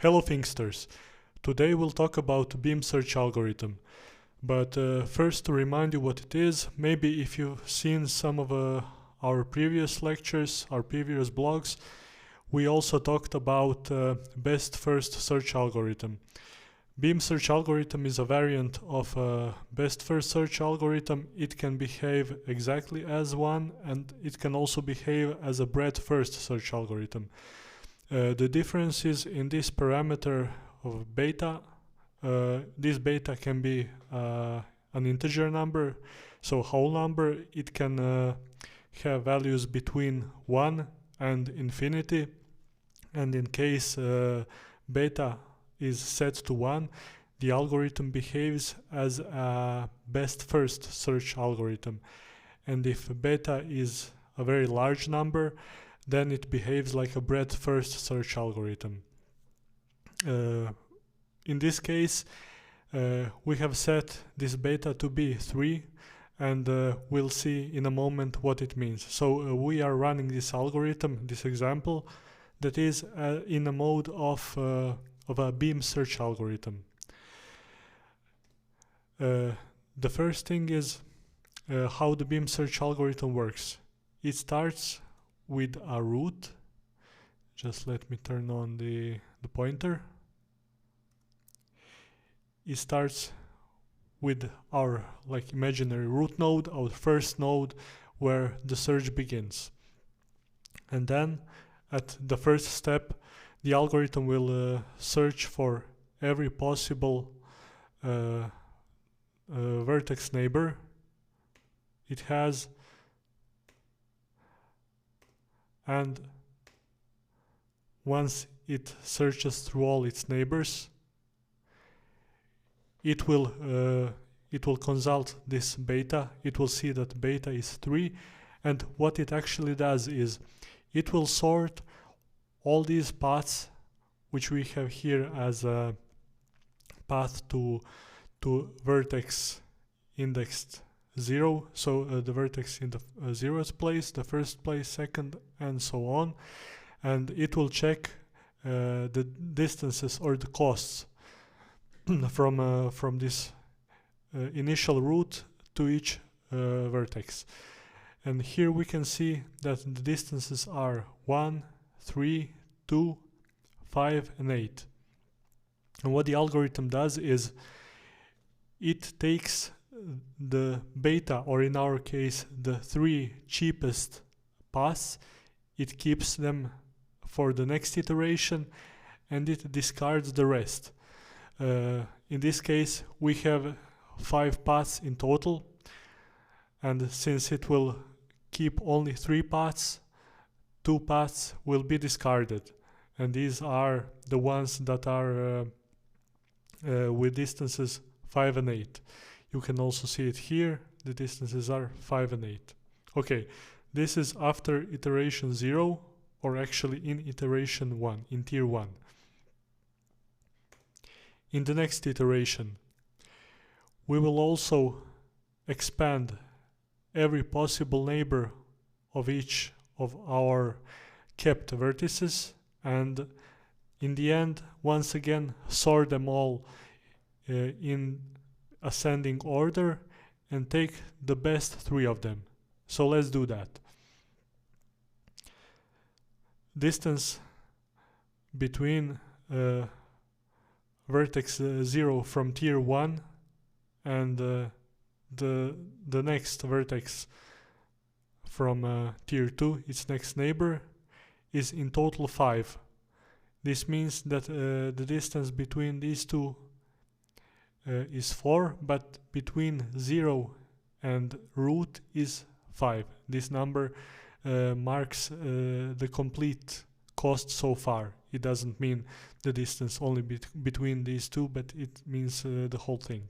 Hello Finxters! Today we'll talk about beam search algorithm. But first to remind you what it is, maybe if you've seen some of our previous lectures, our previous blogs, we also talked about best first search algorithm. Beam search algorithm is a variant of best first search algorithm. It can behave exactly as one, and it can also behave as a breadth first search algorithm. The difference is in this parameter of beta. This beta can be an integer number, so whole number. It can have values between 1 and infinity, and in case beta is set to 1, the algorithm behaves as a best first search algorithm. And if beta is a very large number, then it behaves like a breadth first search algorithm. In this case, we have set this beta to be 3, and we'll see in a moment what it means. So we are running this algorithm, this example, that is in a mode of a beam search algorithm. The first thing is how the beam search algorithm works. It starts with a root. Just let me turn on the pointer. It starts with our imaginary root node, our first node where the search begins. And then at the first step, the algorithm will search for every possible vertex neighbor it has, and once it searches through all its neighbors, it will consult this beta. It will see that beta is 3, and what it actually does is it will sort all these paths which we have here as a path to vertex indexed 0, so the vertex in the 0th place, the first place, second, and so on, and it will check the distances or the costs from this initial route to each vertex. And here we can see that the distances are 1, 3, 2, 5, and 8. And what the algorithm does is it takes the beta, or in our case the 3 cheapest paths, it keeps them for the next iteration, and it discards the rest. In this case we have 5 paths in total, and since it will keep only 3 paths, 2 paths will be discarded, and these are the ones that are with distances 5 and 8. You can also see it here, the distances are 5 and 8. Okay, this is after iteration 0, or actually in iteration 1, in tier 1. In the next iteration, we will also expand every possible neighbor of each of our kept vertices, and in the end, once again, sort them all in ascending order and take the best 3 of them. So let's do that. Distance between vertex 0 from tier 1 and the next vertex from tier 2, its next neighbor, is in total 5. This means that the distance between these two is 4, but between 0 and root is 5. This number marks the complete cost so far. It doesn't mean the distance only between these two, but it means the whole thing.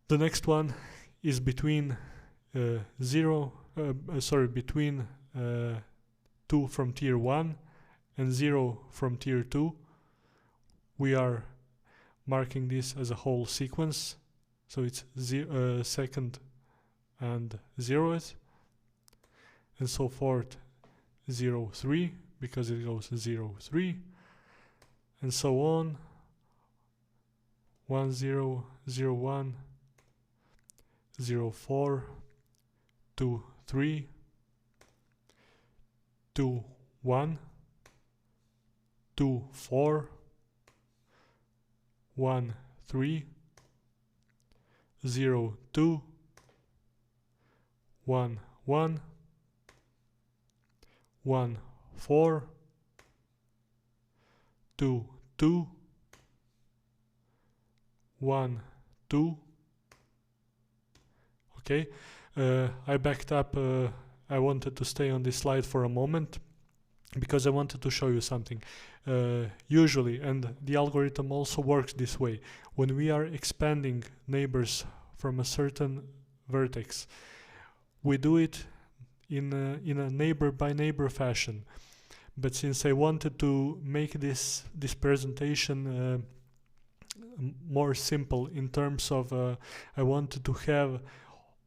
The next one is between between 2 from tier 1 and 0 from tier 2. We are marking this as a whole sequence, so it's second and 0th, and so forth 0, 3, because it goes 0, 3, and so on. 1 0 0 1 0 4 2 3 2 1 2 4 1 3 0 2 1 1 1 4 2 2 1 2. Okay, I backed up. I wanted to stay on this slide for a moment because I wanted to show you something. Usually, and the algorithm also works this way, when we are expanding neighbors from a certain vertex, we do it in a neighbor by neighbor fashion. But since I wanted to make this presentation more simple in terms of I wanted to have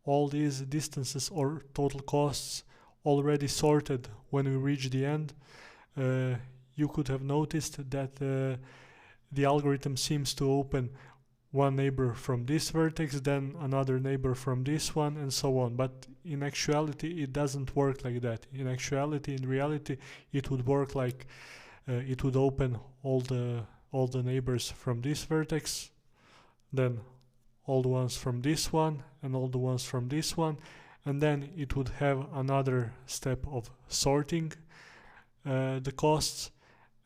all these distances or total costs already sorted when we reach the end, you could have noticed that the algorithm seems to open one neighbor from this vertex, then another neighbor from this one, and so on. But in actuality, it doesn't work like that. In actuality, in reality, it would work like it would open all the neighbors from this vertex, then all the ones from this one, and all the ones from this one, and then it would have another step of sorting the costs,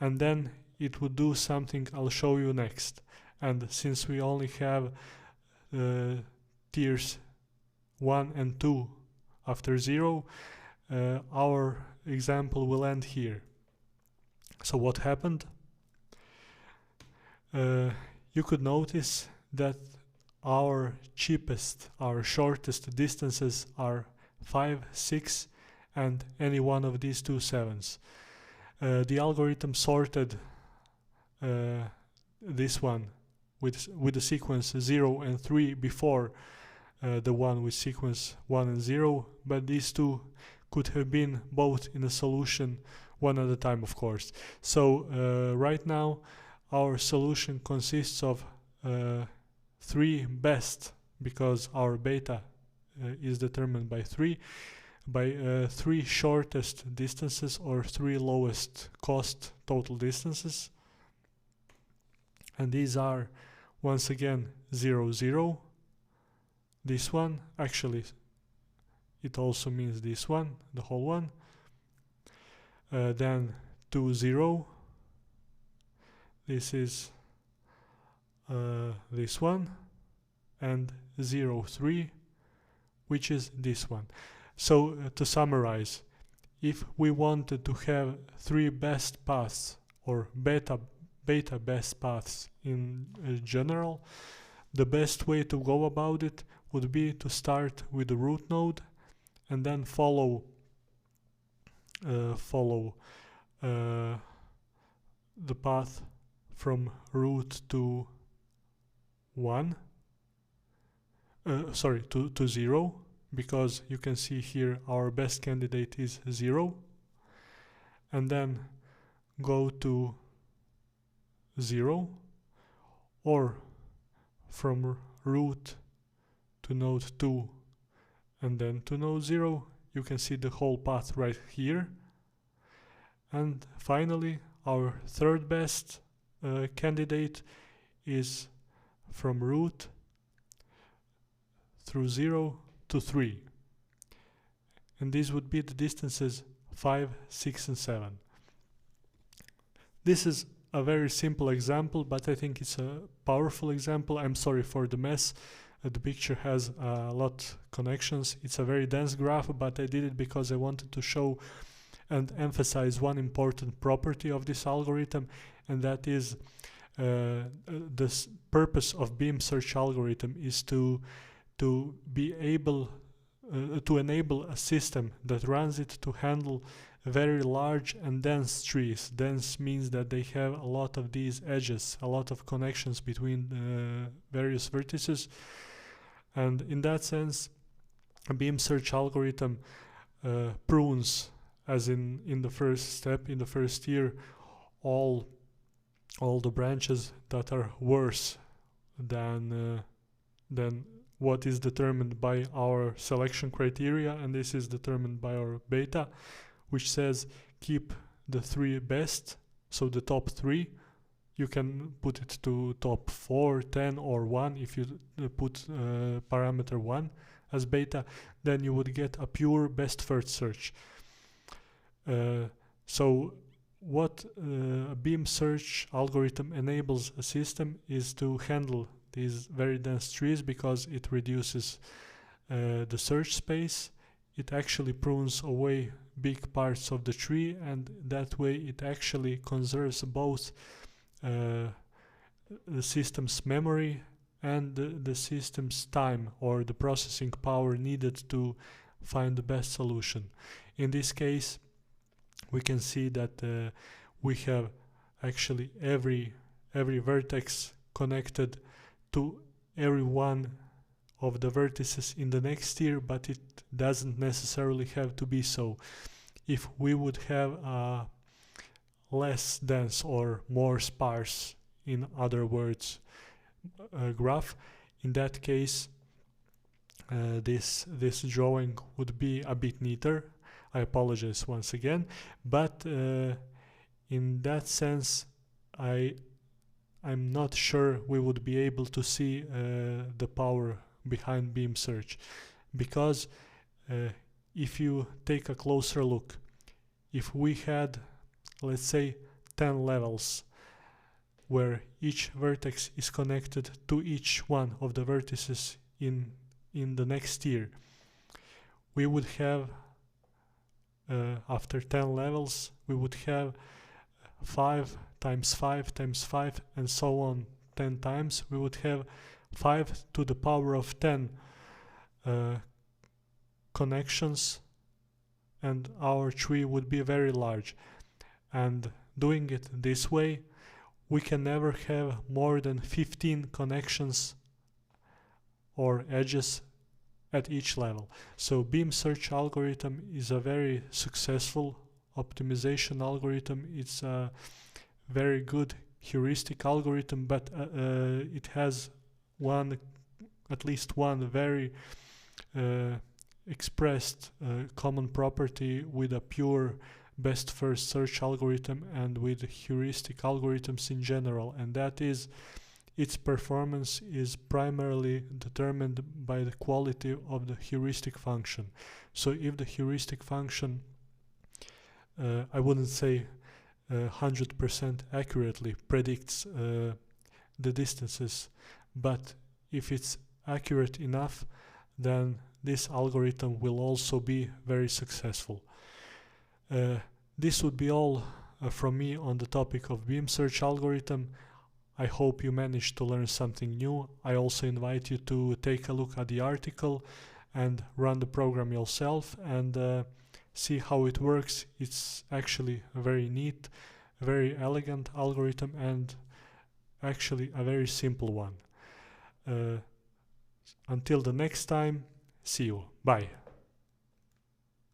and then it would do something I'll show you next. And since we only have tiers 1 and 2 after 0, our example will end here. So what happened? You could notice that our cheapest, our shortest distances are 5, 6, and any one of these two 7s. The algorithm sorted this one with the sequence 0 and 3 before the one with sequence 1 and 0, but these two could have been both in a solution one at a time, of course. So right now our solution consists of 3 best, because our beta is determined by 3, by 3 shortest distances or 3 lowest cost total distances. And these are, once again, 0 0, this one, actually it also means this one, the whole one, then 2 0, this is this one, and 0 3, which is this one. So to summarize, if we wanted to have 3 best paths or beta best paths in general, the best way to go about it would be to start with the root node and then follow the path from root to 1, to 0, because you can see here our best candidate is 0, and then go to 0, or from root to node 2 and then to node 0. You can see the whole path right here. And finally, our third best candidate is from root through 0 to 3. And these would be the distances 5, 6, and 7. This is a very simple example, but I think it's a powerful example. I'm sorry for the mess. The picture has a lot connections. It's a very dense graph, but I did it because I wanted to show and emphasize one important property of this algorithm, and that is the purpose of beam search algorithm is to be able to enable a system that runs it to handle very large and dense trees. Dense means that they have a lot of these edges, a lot of connections between various vertices, and in that sense a beam search algorithm prunes, as in the first step, in the first tier, all all the branches that are worse than what is determined by our selection criteria, and this is determined by our beta, which says keep the 3 best, so the top 3. You can put it to top 4, 10 or 1 if you put parameter 1 as beta, then you would get a pure best first search. So what a beam search algorithm enables a system is to handle these very dense trees, because it reduces the search space. It actually prunes away big parts of the tree, and that way it actually conserves both the system's memory and the system's time, or the processing power needed to find the best solution. In this case, we can see that we have actually every vertex connected to every one of the vertices in the next tier, but it doesn't necessarily have to be so. If we would have a less dense or more sparse, in other words, graph, in that case this drawing would be a bit neater. I apologize once again, but in that sense I'm not sure we would be able to see the power behind beam search, because if you take a closer look, if we had, let's say, 10 levels where each vertex is connected to each one of the vertices in the next tier, we would have after 10 levels we would have 5 times 5 times 5 and so on 10 times. We would have 5 to the power of 10 connections, and our tree would be very large. And doing it this way, we can never have more than 15 connections or edges at each level. So beam search algorithm is a very successful optimization algorithm. It's a very good heuristic algorithm, but it has at least one very expressed common property with a pure best first search algorithm and with heuristic algorithms in general, and that is its performance is primarily determined by the quality of the heuristic function. So if the heuristic function, I wouldn't say 100% accurately predicts the distances, but if it's accurate enough, then this algorithm will also be very successful. This would be all from me on the topic of beam search algorithm. I hope you managed to learn something new. I also invite you to take a look at the article and run the program yourself and see how it works. It's actually a very neat, very elegant algorithm, and actually a very simple one. Until the next time, see you. Bye.